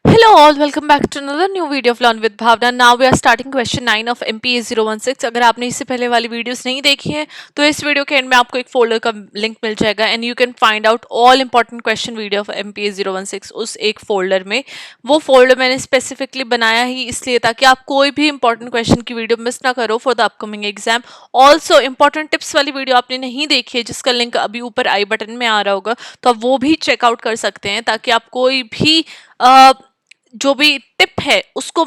Hello all, welcome back to another new video of Learn with Bhavna. Now we are starting question 9 of MPA 016. अगर आपने इससे पहले वाली videos नहीं देखी हैं तो इस वीडियो के एंड में आपको एक फोल्डर का लिंक मिल जाएगा and you can find out all important question video of MPA 016 उस एक फोल्डर में। वो फोल्डर मैंने स्पेसिफिकली बनाया ही इसलिए ताकि आप कोई भी इंपॉर्टेंट क्वेश्चन की वीडियो मिस ना करो for the upcoming exam. Also important tips वाली वीडियो आपने नहीं देखी है जिसका लिंक अभी ऊपर आई बटन में आ रहा होगा, तो आप वो भी चेकआउट कर सकते हैं ताकि आप कोई भी जो भी टिप है उसको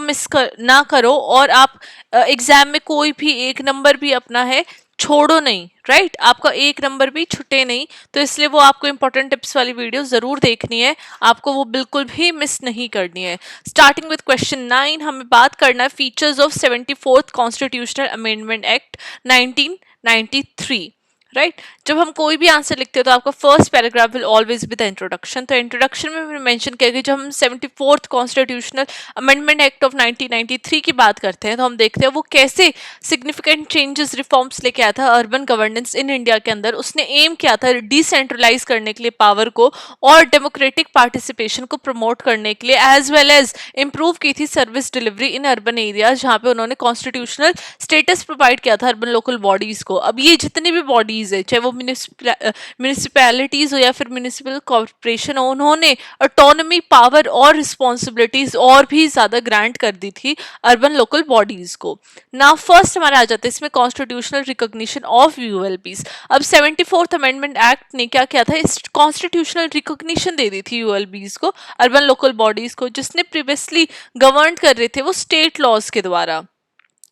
ना करो और आप एग्जाम में कोई भी एक नंबर भी अपना है छोड़ो नहीं, राइट आपका एक नंबर भी छुटे नहीं। तो इसलिए वो आपको इंपॉर्टेंट टिप्स वाली वीडियो जरूर देखनी है, आपको वो बिल्कुल भी मिस नहीं करनी है। स्टार्टिंग विद क्वेश्चन 9 हमें बात करना है features of 74th constitutional amendment act 1993। Right जब हम कोई भी आंसर लिखते हैं तो आपका first paragraph will always be the introduction. तो इंट्रोडक्शन में मैंने मेंशन किया कि जब हम 74th constitutional amendment act of 1993 की बात करते हैं तो हम देखते हैं वो कैसे सिग्निफिकेंट चेंजेस रिफॉर्म्स लेके आया था अर्बन गवर्नेंस इन इंडिया के अंदर। उसने एम किया था डिसेंट्रलाइज करने के लिए पावर को और डेमोक्रेटिक पार्टिसिपेशन को प्रमोट करने के लिए, एज वेल एज इंप्रूव की थी सर्विस डिलीवरी इन अर्बन एरियाज जहाँ पे उन्होंने कॉन्स्टिट्यूशनल स्टेटस प्रोवाइड किया था अर्बन लोकल बॉडीज को। अब ये जितनी भी बॉडीज है चाहे वो म्यूनिसिपैलिटीज हो या फिर म्यूनिसिपल कॉर्पोरेशन हो, उन्होंने ऑटोनॉमी पावर और रिस्पॉन्सिबिलिटीज और भी ज्यादा ग्रांट कर दी थी अर्बन लोकल बॉडीज को। ना फर्स्ट हमारा आ जाता है इसमें कॉन्स्टिट्यूशनल रिकॉग्निशन ऑफ यूएलबीज। अब 74th अमेंडमेंट एक्ट ने क्या किया था, इस कॉन्स्टिट्यूशनल रिकॉग्निशन दे दी थी यूएलबीज को, अर्बन लोकल बॉडीज को, जिसने प्रीवियसली गवर्न कर रहे थे वो स्टेट लॉज के द्वारा।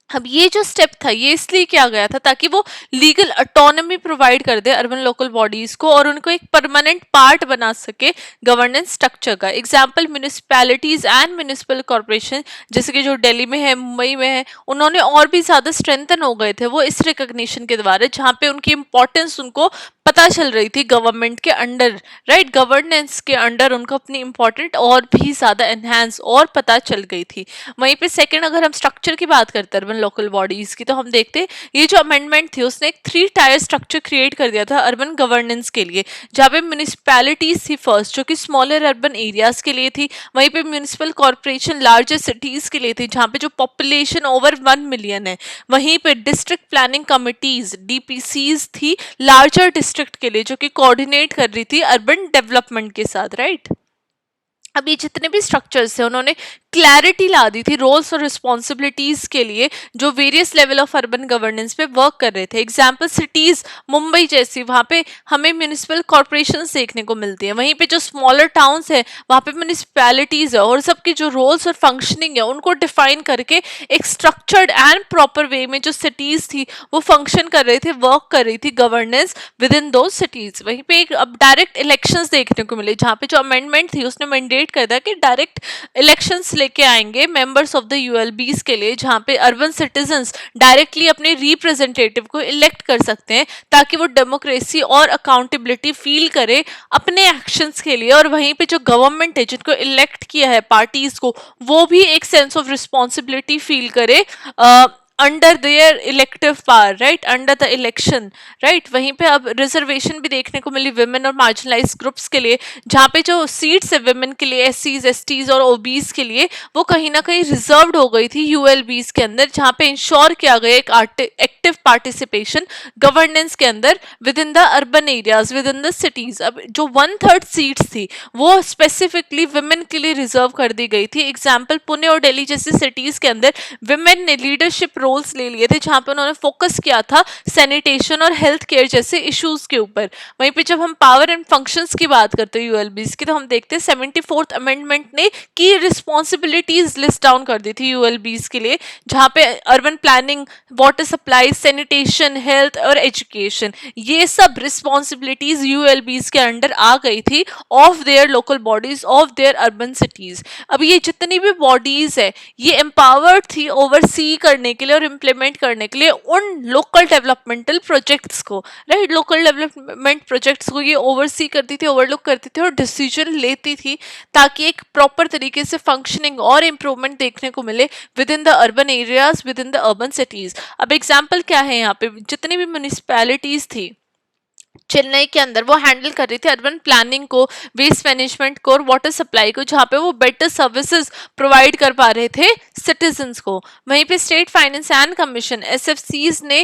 अब ये जो स्टेप था ये इसलिए किया गया था ताकि वो लीगल ऑटोनॉमी प्रोवाइड कर दे अर्बन लोकल बॉडीज को और उनको एक परमानेंट पार्ट बना सके गवर्नेंस स्ट्रक्चर का। Example municipalities and municipal corporation जैसे कि जो दिल्ली में है, मुंबई में है, उन्होंने और भी ज्यादा स्ट्रेंथन हो गए थे वो इस रिकॉग्निशन के द्वारा, जहाँ पे उनकी इंपॉर्टेंस उनको पता चल रही थी गवर्नमेंट के अंडर, राइट गवर्नेंस के अंडर उनको अपनी इंपॉर्टेंट और भी ज्यादा एनहांस और पता चल गई थी। वहीं पे सेकंड अगर हम स्ट्रक्चर की बात करते हैं अर्बन लोकल बॉडीज की तो हम देखते हैं ये जो अमेंडमेंट थी उसने एक 3 टायर स्ट्रक्चर क्रिएट कर दिया था अर्बन गवर्नेंस के लिए, जहाँ पे म्यूनिसिपैलिटीज थी फर्स्ट जो कि स्मॉलर अर्बन एरियाज के लिए थी, वहीं पे म्यूनिसिपल कॉर्पोरेशन लार्जर सिटीज के लिए थी जहाँ पे जो पॉपुलेशन ओवर 1 मिलियन है, वहीं पे डिस्ट्रिक्ट प्लानिंग कमिटीज डीपीसीज थी लार्जर डिस्ट्रिक्ट के लिए जो कि कोऑर्डिनेट कर रही थी अर्बन डेवलपमेंट के साथ, राइट। अब ये जितने भी स्ट्रक्चर्स थे उन्होंने क्लैरिटी ला दी थी रोल्स और रिस्पॉन्सिबिलिटीज के लिए जो various level of urban governance पे वर्क कर रहे थे। एग्जाम्पल सिटीज मुंबई जैसी, वहाँ पे हमें म्यूनिसिपल कॉर्पोरेशन देखने को मिलती है, वहीं पे जो स्मॉलर टाउन्स है वहाँ पे म्यूनिसिपैलिटीज है और सबकी जो रोल्स और फंक्शनिंग है उनको डिफाइन करके एक स्ट्रक्चर्ड एंड प्रॉपर वे में जो सिटीज थी वो फंक्शन कर रहे थे, वर्क कर रही थी गवर्नेंस विद इन दो सिटीज। वहीं पे एक अब डायरेक्ट इलेक्शंस देखने को मिले जहाँ पे जो अमेंडमेंट थी उसने मैंडेट कर दिया कि डायरेक्ट इलेक्शंस लेके आएंगे मेंबर्स ऑफ द यूएलबीज के लिए, जहाँ पे अर्बन सिटीजन्स डायरेक्टली अपने रिप्रेजेंटेटिव को इलेक्ट कर सकते हैं ताकि वो डेमोक्रेसी और अकाउंटेबिलिटी फील करे अपने एक्शंस के लिए। और वहीं पे जो गवर्नमेंट है जिनको इलेक्ट किया है पार्टीज को, वो भी एक सेंस ऑफ रिस्पॉन्सिबिलिटी फील करे under their elective power, right under the election, right. वहीं पे अब रिजर्वेशन भी देखने को मिली विमेन और मार्जिनलाइज ग्रुप्स के लिए, जहाँ पे जो सीट्स है विमेन के लिए, एससीज एसटीज और ओबीज के लिए वो कहीं ना कहीं रिजर्व्ड हो गई थी यूएलबीज के अंदर, जहाँ पे इंश्योर किया गया एक एक्टिव पार्टिसिपेशन गवर्नेंस के अंदर with in the urban areas with in the cities. अब जो 1/3 सीट्स थी वो स्पेसिफिकली विमेन के लिए रिजर्व कर दी गई थी। एग्जाम्पल पुणे और दिल्ली जैसी सिटीज के अंदर विमेन ने लीडरशिप रोल्स ले लिए थे जहां पे उन्होंने फोकस किया था सैनिटेशन और हेल्थ केयर जैसे इश्यूज के ऊपर। वहीं पे जब हम पावर एंड फंक्शंस की बात करते हैं यूएलबीज की तो हम देखते हैं 74th अमेंडमेंट ने की रिस्पॉन्सिबिलिटीज लिस्ट डाउन कर दी थी यूएलबीज के लिए, जहां पे urban planning, water supply, sanitation, health और एजुकेशन, ये सब रिस्पॉन्सिबिलिटीज यूएलबीज के अंडर आ गई थी of their local bodies of their urban cities. अब ये जितनी भी बॉडीज है ये एम्पावर्ड थी ओवरसी करने के लिए और इम्प्लीमेंट करने के लिए उन लोकल डेवलपमेंटल प्रोजेक्ट्स को, राइट लोकल डेवलपमेंट प्रोजेक्ट्स को ये ओवरसी करती थी, ओवरलुक करती थी और डिसीजन लेती थी ताकि एक प्रॉपर तरीके से फंक्शनिंग और इम्प्रूवमेंट देखने को मिले with in the urban areas with in the urban cities. अब एग्जाम्पल क्या है यहाँ पे, जितनी भी म्यूनिसिपैलिटीज थी चेन्नई के अंदर वो हैंडल कर रही थी अर्बन प्लानिंग को, वेस्ट मैनेजमेंट को और वाटर सप्लाई को, जहाँ पे वो बेटर सर्विसेज प्रोवाइड कर पा रहे थे सिटीजन्स को। वहीं पे स्टेट फाइनेंस एंड कमीशन एसएफसीज ने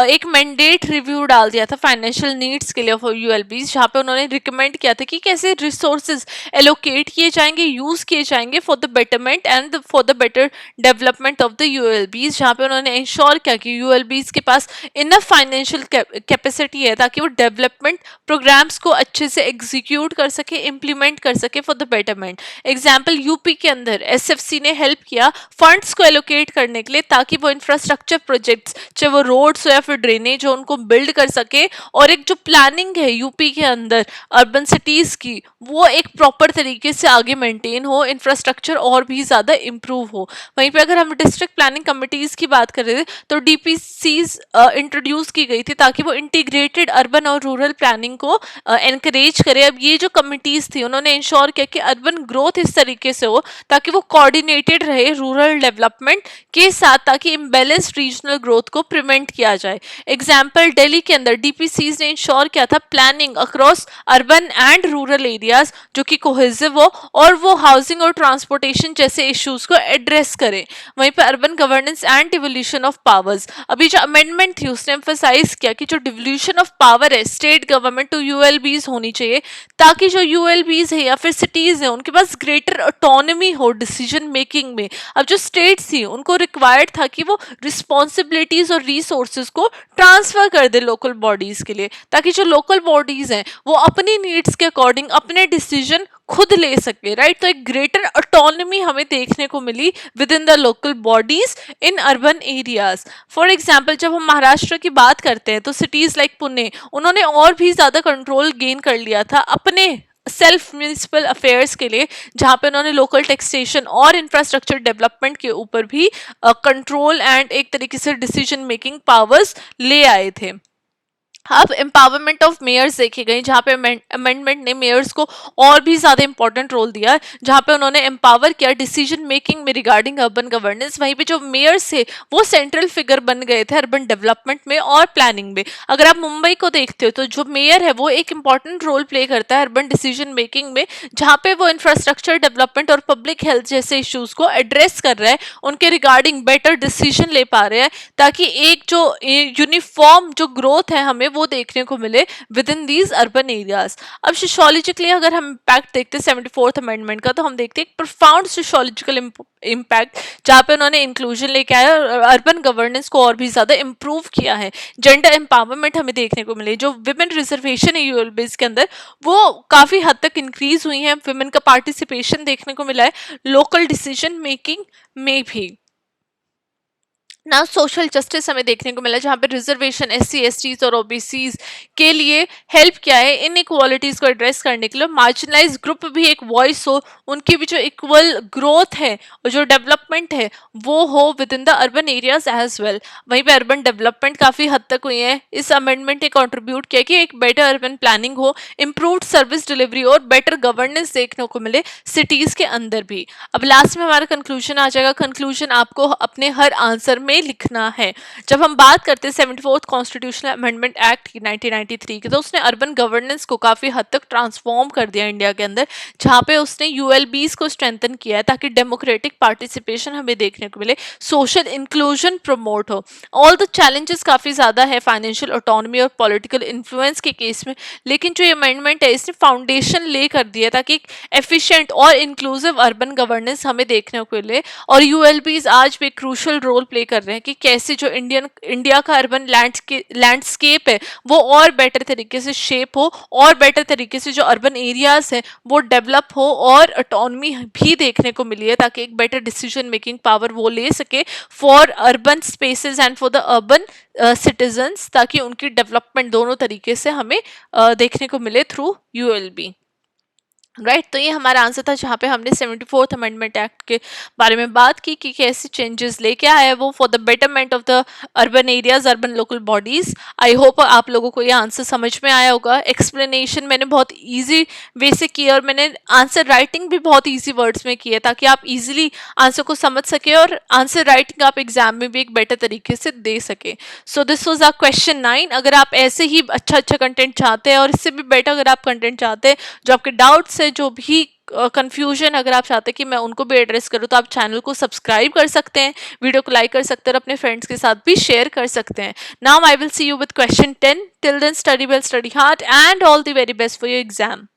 एक मैंडेट रिव्यू डाल दिया था फाइनेंशियल नीड्स के लिए फॉर यूएलबीज, जहाँ पे उन्होंने रिकमेंड किया था कि कैसे रिसोर्सेज एलोकेट किए जाएंगे, यूज किए जाएंगे for the betterment and for the better development of the ULBs, जहाँ पे उन्होंने इंश्योर किया कि यूएलबीज के पास इनफ फाइनेंशियल कैपेसिटी है ताकि वो डेवलपमेंट प्रोग्राम्स को अच्छे से एग्जीक्यूट कर सके, इम्प्लीमेंट कर सके for the betterment. Example UP के अंदर एसएफसी ने हेल्प किया फंड्स को एलोकेट करने के लिए ताकि वो इंफ्रास्ट्रक्चर प्रोजेक्ट्स, चाहे वो रोड्स हो या फिर ड्रेनेज हो, उनको बिल्ड कर सके और एक जो प्लानिंग है यूपी के अंदर अर्बन सिटीज की, वो एक प्रॉपर तरीके से आगे मेंटेन हो, इंफ्रास्ट्रक्चर और भी ज्यादा इंप्रूव हो। वहीं पे अगर हम डिस्ट्रिक्ट प्लानिंग कमिटीज की बात कर रहे थे तो डीपीसीज इंट्रोड्यूस की गई थी ताकि वो इंटीग्रेटेड अर्बन और रूरल प्लानिंग को एनकरेज करे। अब ये जो कमिटीज थी उन्होंने इंश्योर किया कि अर्बन ग्रोथ इस तरीके से हो ताकि वो कोऑर्डिनेटेड रहे रूरल डेवलपमेंट के साथ, ताकि इम्बेलेंस्ड रीजनल ग्रोथ को प्रिवेंट किया जाए। एग्जाम्पल दिल्ली के अंदर डीपीसीज ने इंश्योर किया था planning across urban and rural areas जो कि कोहेसिव हो और वो हाउसिंग और ट्रांसपोर्टेशन जैसे इश्यूज को एड्रेस करे। वहीं पे urban governance and devolution of powers, अभी जो अमेंडमेंट थी उसने एम्फसाइज किया कि जो डिवोल्यूशन ऑफ पावर है स्टेट गवर्नमेंट टू यूएलबीज होनी चाहिए ताकि जो यूएलबीज है या फिर सिटीज है उनके पास ग्रेटर ऑटोनॉमी हो डिसीजन मेकिंग में। अब जो स्टेट्स थी उनको रिक्वायर्ड था कि वो रिस्पॉन्सिबिलिटीज और रिसोर्सेज को ट्रांसफर कर दे लोकल बॉडीज के लिए, ताकि जो लोकल बॉडीज हैं वो अपनी नीड्स के अकॉर्डिंग अपने डिसीजन खुद ले सके, राइट। तो एक ग्रेटर ऑटोनॉमी हमें देखने को मिली within the local bodies in urban areas. For example जब हम महाराष्ट्र की बात करते हैं तो सिटीज लाइक पुणे, उन्होंने और भी ज्यादा कंट्रोल गेन कर लिया था अपने सेल्फ म्यूनिसिपल अफेयर्स के लिए, जहां पे उन्होंने लोकल टैक्सेशन और इंफ्रास्ट्रक्चर डेवलपमेंट के ऊपर भी कंट्रोल एंड एक तरीके से डिसीजन मेकिंग पावर्स ले आए थे। अब एम्पावरमेंट ऑफ मेयर्स देखी गई, जहाँ पे अमेंडमेंट ने मेयर्स को और भी ज्यादा इंपॉर्टेंट रोल दिया, जहाँ पे उन्होंने एम्पावर किया डिसीजन मेकिंग में रिगार्डिंग अर्बन गवर्नेंस। वहीं पे जो मेयर्स थे वो सेंट्रल फिगर बन गए थे अर्बन डेवलपमेंट में और प्लानिंग में। अगर आप मुंबई को देखते हो तो जो मेयर है वो एक इंपॉर्टेंट रोल प्ले करता है अर्बन डिसीजन मेकिंग में, जहाँ पे वो इंफ्रास्ट्रक्चर डेवलपमेंट और पब्लिक हेल्थ जैसे इश्यूज को एड्रेस कर रहा है, उनके रिगार्डिंग बेटर डिसीजन ले पा रहे हैं ताकि एक जो यूनिफॉर्म जो ग्रोथ है हमें वो देखने को मिले with in these urban areas. अब सोशियोलॉजिकली अगर हम इम्पैक्ट देखते हैं 74th अमेंडमेंट का, तो हम देखते हैं एक प्रोफाउंड सोशियोलॉजिकल इम्पैक्ट, जहाँ पे उन्होंने इंक्लूजन लेके आया और अर्बन गवर्नेंस को और भी ज्यादा इंप्रूव किया है। जेंडर एम्पावरमेंट हमें देखने को मिले, जो विमेन रिजर्वेशन है यूएलबीज के अंदर वो काफी हद तक इंक्रीज हुई है, विमेन का पार्टिसिपेशन देखने को मिला है लोकल डिसीजन मेकिंग में भी। ना सोशल जस्टिस हमें देखने को मिला, जहाँ पे रिजर्वेशन एससी एसटीज और ओबीसीज के लिए हेल्प किया है इन इक्वालिटीज को एड्रेस करने के लिए। मार्जिनलाइज ग्रुप भी एक वॉइस हो, उनकी भी जो इक्वल ग्रोथ है और जो डेवलपमेंट है वो हो within the urban areas as well. वहीं पे अर्बन डेवलपमेंट काफी हद तक हुई है। इस अमेंडमेंट ने कंट्रीब्यूट किया कि एक बेटर अर्बन प्लानिंग हो, इम्प्रूव्ड सर्विस डिलीवरी और बेटर गवर्नेंस देखने को मिले सिटीज के अंदर भी। अब लास्ट में हमारा कंक्लूजन आ जाएगा। कंक्लूजन आपको अपने हर आंसर में लिखना है। जब हम बात करते हैं 74th कॉन्स्टिट्यूशनल अमेंडमेंट एक्ट की 1993 की, तो उसने अर्बन गवर्नेंस को काफी हद तक ट्रांसफॉर्म कर दिया इंडिया के अंदर, जहां पे उसने यूएलबीज को स्ट्रेंथन किया है ताकि डेमोक्रेटिक पार्टिसिपेशन हमें देखने को मिले, सोशल इंक्लूजन प्रमोट हो। ऑल द चैलेंजेस काफी ज्यादा है फाइनेंशियल ऑटोनॉमी और पॉलिटिकल इन्फ्लुएंस के केस में, लेकिन जो ये अमेंडमेंट है इसने फाउंडेशन ले कर दिया ताकि एक एफिशिएंट और इंक्लूसिव अर्बन गवर्नेंस हमें देखने को मिले। और यूएलबीज आज भी क्रूशल रोल प्ले कर रहे हैं कि कैसे जो इंडिया का अर्बन लैंडस्केप है वो और बेटर तरीके से शेप हो, और बेटर तरीके से जो अर्बन एरियाज हैं वो डेवलप हो, और ऑटोनॉमी भी देखने को मिली है ताकि एक बेटर डिसीजन मेकिंग पावर वो ले सके for urban spaces and for the urban citizens, ताकि उनकी डेवलपमेंट दोनों तरीके से हमें देखने को मिले थ्रू यूएलबी। राइट तो ये हमारा आंसर था जहाँ पे हमने 74th अमेंडमेंट एक्ट के बारे में बात की कि कैसे चेंजेस लेके आया है वो for the betterment of the urban areas urban local bodies. I hope आप लोगों को ये आंसर समझ में आया होगा। एक्सप्लेनेशन मैंने बहुत इजी वे से की और मैंने आंसर राइटिंग भी बहुत इजी वर्ड्स में की है ताकि आप इजीली आंसर को समझ सके और आंसर राइटिंग आप एग्जाम में भी एक बेटर तरीके से दे सके। So this was our question 9। अगर आप ऐसे ही अच्छा अच्छा कंटेंट चाहते हैं और इससे भी बेटर अगर आप कंटेंट चाहते हैं, जो आपके डाउट्स है, जो भी कंफ्यूजन अगर आप चाहते हैं कि मैं उनको भी एड्रेस करूँ, तो आप चैनल को सब्सक्राइब कर सकते हैं, वीडियो को लाइक कर सकते हैं और अपने फ्रेंड्स के साथ भी शेयर कर सकते हैं। Now I will see you with question 10। Till then study well, study hard and all the very best for your exam.